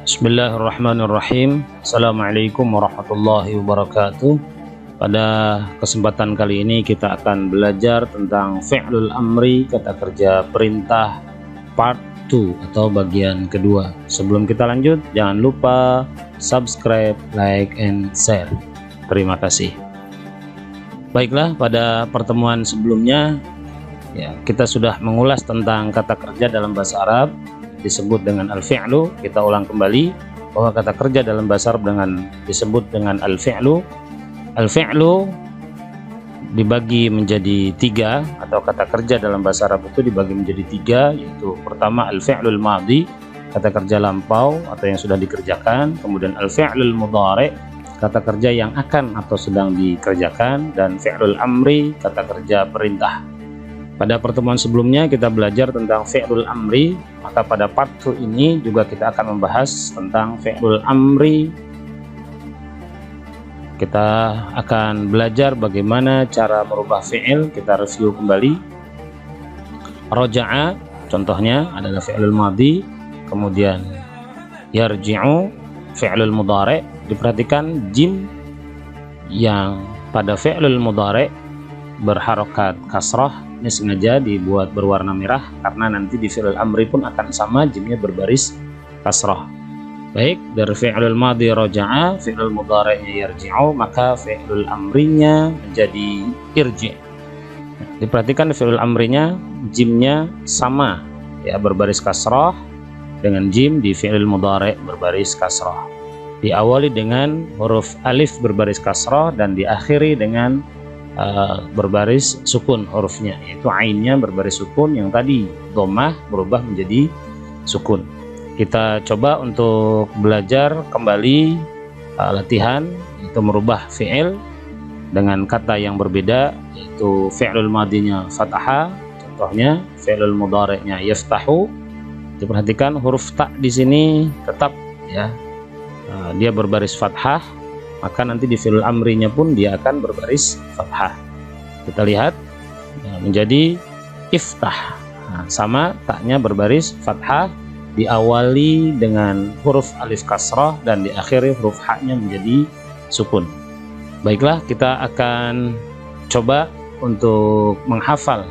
Bismillahirrahmanirrahim. Assalamualaikum warahmatullahi wabarakatuh. Pada kesempatan kali ini kita akan belajar tentang fi'lul amri, kata kerja perintah part 2 atau bagian kedua. Sebelum kita lanjut, jangan lupa subscribe, like, and share. Terima kasih. Baiklah, pada pertemuan sebelumnya kita sudah mengulas tentang kata kerja dalam bahasa Arab disebut dengan al-fi'lu. Kita ulang kembali bahwa kata kerja dalam bahasa Arab disebut dengan al-fi'lu. Al-fi'lu dibagi menjadi 3, atau kata kerja dalam bahasa Arab itu dibagi menjadi 3, yaitu pertama al-fi'lul madhi, kata kerja lampau atau yang sudah dikerjakan, kemudian al-fi'lul mudhari, kata kerja yang akan atau sedang dikerjakan, dan fi'lul amri, kata kerja perintah. Pada pertemuan sebelumnya kita belajar tentang fi'lul amri, maka pada part 2 ini juga kita akan membahas tentang fi'lul amri. Kita akan belajar bagaimana cara merubah fi'il. Kita review kembali. Raja'a contohnya adalah fi'lul madhi, kemudian yarji'u fi'lul mudhari. Diperhatikan jim yang pada fi'lul mudhari berharokat kasrah ini sengaja dibuat berwarna merah karena nanti di fi'lul amri pun akan sama, jimnya berbaris kasrah. Baik, dari fi'lul madhi raja'a, fi'lul mudhari'nya yarji'u, maka fi'lul amrinya menjadi irji'. Diperhatikan di fi'lul amrinya jimnya sama berbaris kasrah dengan jim di fi'lul mudhari' berbaris kasrah. Diawali dengan huruf alif berbaris kasrah dan diakhiri dengan berbaris sukun hurufnya, yaitu ainnya berbaris sukun, yang tadi dhammah berubah menjadi sukun. Kita coba untuk belajar kembali latihan itu merubah fi'il dengan kata yang berbeda, yaitu fi'lul madhinya fatha, contohnya fi'lul mudhari'nya yaftahu. Diperhatikan huruf ta di sini tetap dia berbaris fathah, maka nanti di fi'lul amrinya pun dia akan berbaris fathah. Kita lihat menjadi iftah, sama taknya berbaris fathah, diawali dengan huruf alif kasrah dan diakhiri huruf haknya menjadi sukun. Baiklah, kita akan coba untuk menghafal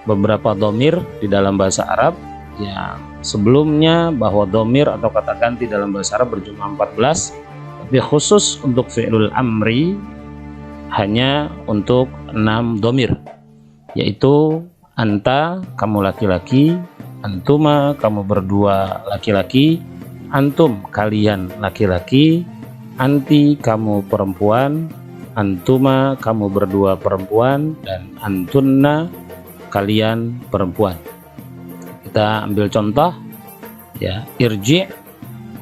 beberapa dhamir di dalam bahasa Arab yang sebelumnya, bahwa dhamir atau kata ganti dalam bahasa Arab berjumlah 14. Tapi khusus untuk fi'lul amri hanya untuk 6 dhamir, yaitu anta, kamu laki-laki; antuma, kamu berdua laki-laki; antum, kalian laki-laki; anti, kamu perempuan; antuma, kamu berdua perempuan; dan antunna, kalian perempuan. Kita ambil contoh irji'.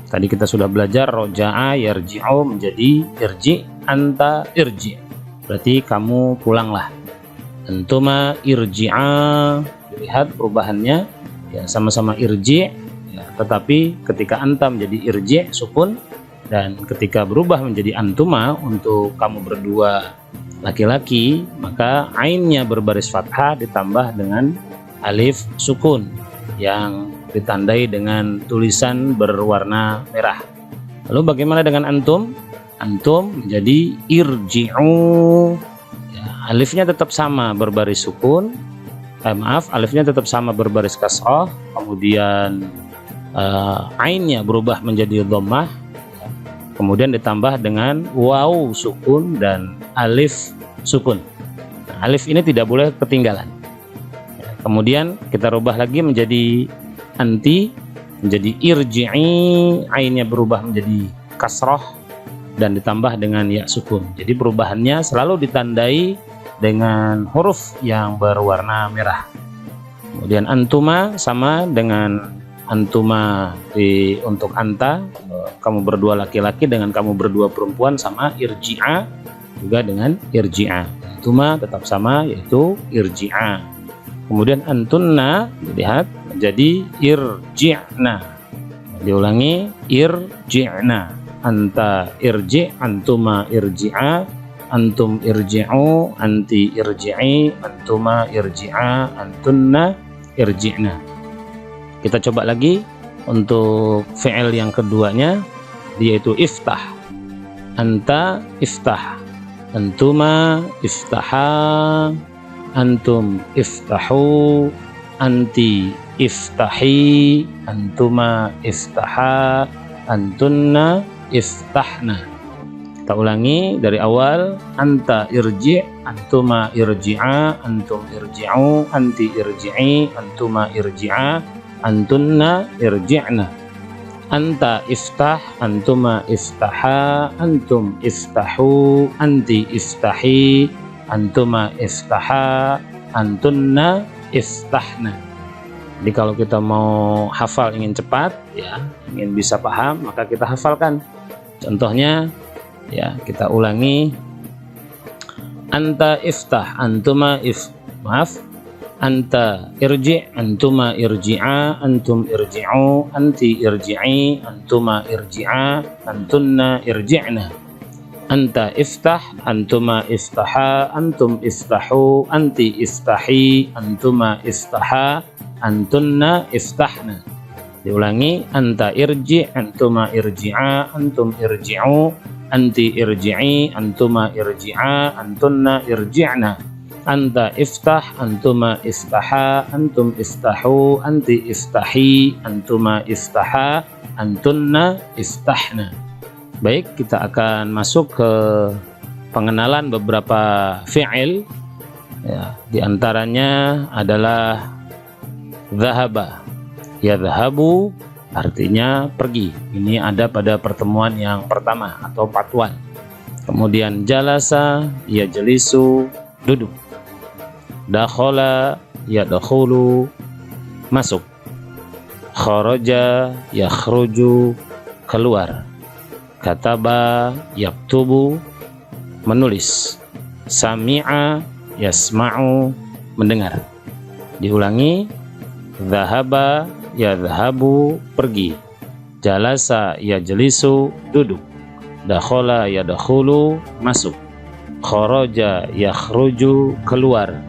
Tadi kita sudah belajar roja'a yarji'u menjadi irji', anta irji', berarti kamu pulanglah. Antuma irji'a, lihat perubahannya sama-sama irji', tetapi ketika anta menjadi irji' sukun, dan ketika berubah menjadi antuma untuk kamu berdua laki-laki, maka ainnya berbaris fathah ditambah dengan alif sukun yang ditandai dengan tulisan berwarna merah. Lalu bagaimana dengan antum? Antum menjadi irji'u, alifnya tetap sama berbaris sukun, alifnya tetap sama berbaris kasrah, kemudian ainnya berubah menjadi dhammah, kemudian ditambah dengan waw sukun dan alif sukun. Alif ini tidak boleh ketinggalan. Kemudian kita rubah lagi menjadi anti, menjadi irji'i, ainnya berubah menjadi kasrah dan ditambah dengan ya sukun. Jadi perubahannya selalu ditandai dengan huruf yang berwarna merah. Kemudian antuma sama dengan antuma untuk anta, kamu berdua laki-laki dengan kamu berdua perempuan, sama irji'a juga dengan irji'a. Antuma tetap sama, yaitu irji'a. Kemudian antunna, lihat menjadi irji'na. Diulangi, irji'na. Anta irji', antuma irji'a, antum irji'u, anti irji'i, antuma irji'a, antunna irji'na. Kita coba lagi untuk fi'il yang keduanya yaitu iftah. Anta iftah, antuma iftaha, antum iftahu, anti iftahi, antuma iftaha, antunna iftahna. Kita ulangi dari awal. Anta irji', antuma irji'a, antum irji'u, anti irji'i, antuma irji'a, antunna irji'na. Anta iftah, antuma iftaha, antum iftahu, anti iftahi, antuma iftaha, antunna iftahna. Jadi kalau kita mau hafal, ingin cepat ya, ingin bisa paham, maka kita hafalkan. Contohnya ya, kita ulangi. Anta iftah, antuma anta irji', antuma irji'a, antum irji'u, anti irji'i, antuma irji'a, antunna irji'na. Anta iftah, antuma iftaha, antum iftahu, anti iftahi, antuma iftaha, antunna iftahna. Diulangi. Anta irji', antuma irji'a, antum irji'u, anti irji'i, antuma irji'a, antunna irji'na. Anta iftah, antuma iftaha, antum iftahu, anti iftahi, antuma iftaha, antunna iftahna. Baik, kita akan masuk ke pengenalan beberapa fi'il ya, di antaranya adalah dhahaba. Yadhhabu artinya pergi. Ini ada pada pertemuan yang pertama atau part 1. Kemudian jalasa, yajlisu, duduk. Dakhala, yadkhulu, masuk. Kharaja, yakhruju, keluar. Kataba, yaktubu, menulis. Sami'a, yasma'u, mendengar. Diulangi. Dhahaba, yadhhabu, pergi. Jalasa, yajlisu, duduk. Dakhala, yadkhulu, masuk. Kharaja, yakhruju, keluar.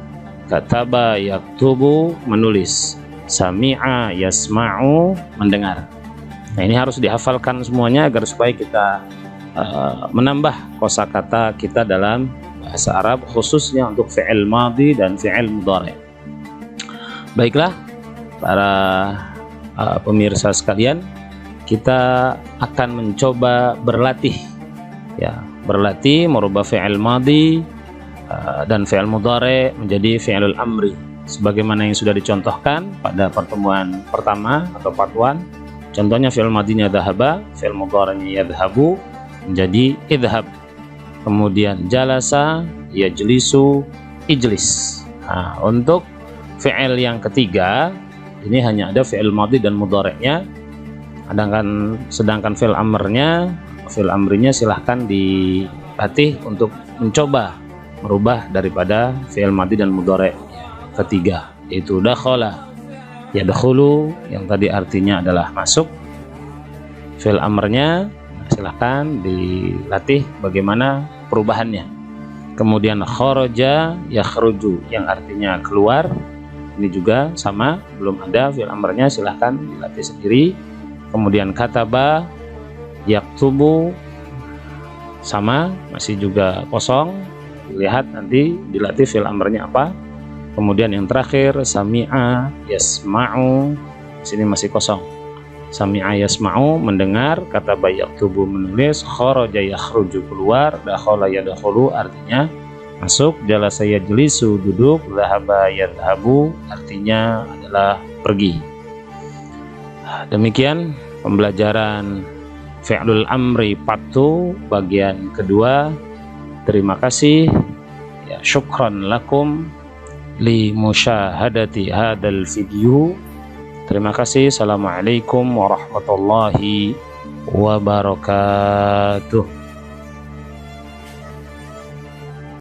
Kataba, yaktubu, menulis. Sami'a, yasma'u, mendengar. Nah, ini harus dihafalkan semuanya agar supaya kita menambah kosakata kita dalam bahasa Arab, khususnya untuk fi'il madhi dan fi'il mudhari'. Baiklah para pemirsa sekalian, kita akan mencoba berlatih ya, berlatih merubah fi'il madhi dan fi'il mudhari' menjadi fi'ilul amri sebagaimana yang sudah dicontohkan pada pertemuan pertama atau part 1. Contohnya fi'il madhinya dhahaba, fi'il mudhari'nya yadhhabu menjadi idhhab. Kemudian jalasa, yajlisu, ijlis. Nah, untuk fi'il yang ketiga ini hanya ada fi'il madhi dan mudhari'nya. Sedangkan fi'il amrinya silahkan dilatih untuk mencoba merubah daripada fi'il madhi dan mudhari' ketiga, yaitu dakhala, yadkhulu yang tadi artinya adalah masuk. Fi'il amrnya silahkan dilatih bagaimana perubahannya. Kemudian kharaja, yakhruju yang artinya keluar. Ini juga sama, belum ada fi'il amrnya, silahkan dilatih sendiri. Kemudian kataba, yaktubu, sama, masih juga kosong. Lihat nanti dilatih fi'il amrnya apa. Kemudian yang terakhir sami'a, yasma'u, sini masih kosong. Sami'a yasma'u, mendengar. Kataba yaktubu, menulis. Kharaja yakhruju, keluar. Dakhala yadkhulu, artinya masuk. Jalasa yajlisu, duduk. Dhahaba yadhhabu, artinya adalah pergi. Demikian pembelajaran fi'lul amri part 2 bagian kedua. Terima kasih ya, syukran lakum li musyahadati hadal video. Terima kasih. Assalamualaikum warahmatullahi wabarakatuh.